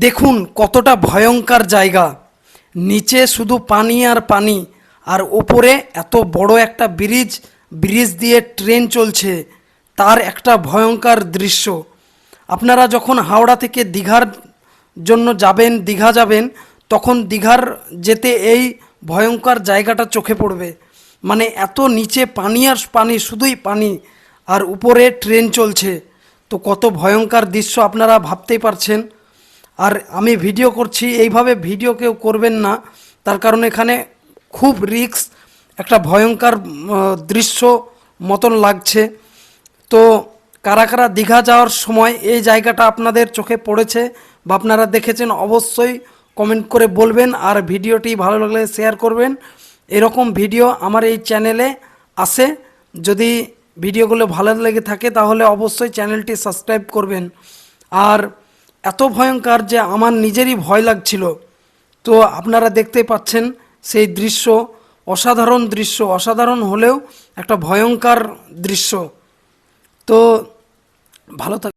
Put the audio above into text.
দেখুন কতটা ভয়ঙ্কর জায়গা। নিচে শুধু পানি আর পানি, আর ওপরে এত বড় একটা ব্রিজ, ব্রিজ দিয়ে ট্রেন চলছে, তার একটা ভয়ঙ্কর দৃশ্য। আপনারা যখন হাওড়া থেকে দীঘার জন্য যাবেন, দীঘা যাবেন, তখন দীঘার যেতে এই ভয়ঙ্কর জায়গাটা চোখে পড়বে। মানে এত নিচে পানি আর পানি, শুধুই পানি, আর উপরে ট্রেন চলছে। তো কত ভয়ঙ্কর দৃশ্য আপনারা ভাবতেই পারছেন। আর আমি ভিডিও করছি, এইভাবে ভিডিও কেউ করবেন না, তার কারণ এখানে খুব রিস্ক, একটা ভয়ঙ্কর দৃশ্য মতন লাগছে। তো কারা কারা দীঘা যাওয়ার সময় এই জায়গাটা আপনাদের চোখে পড়েছে বা আপনারা দেখেছেন, অবশ্যই কমেন্ট করে বলবেন। আর ভিডিওটি ভালো লাগলে শেয়ার করবেন। এরকম ভিডিও আমার এই চ্যানেলে আসে। যদি ভিডিওগুলো ভালো লেগে থাকে তাহলে অবশ্যই চ্যানেলটি সাবস্ক্রাইব করবেন। আর এত ভয়ঙ্কর যে আমার নিজেরই ভয় লাগছিল। তো আপনারা দেখতে পাচ্ছেন সেই দৃশ্য, অসাধারণ দৃশ্য, অসাধারণ হলেও একটা ভয়ঙ্কর দৃশ্য। তো ভালো থাক।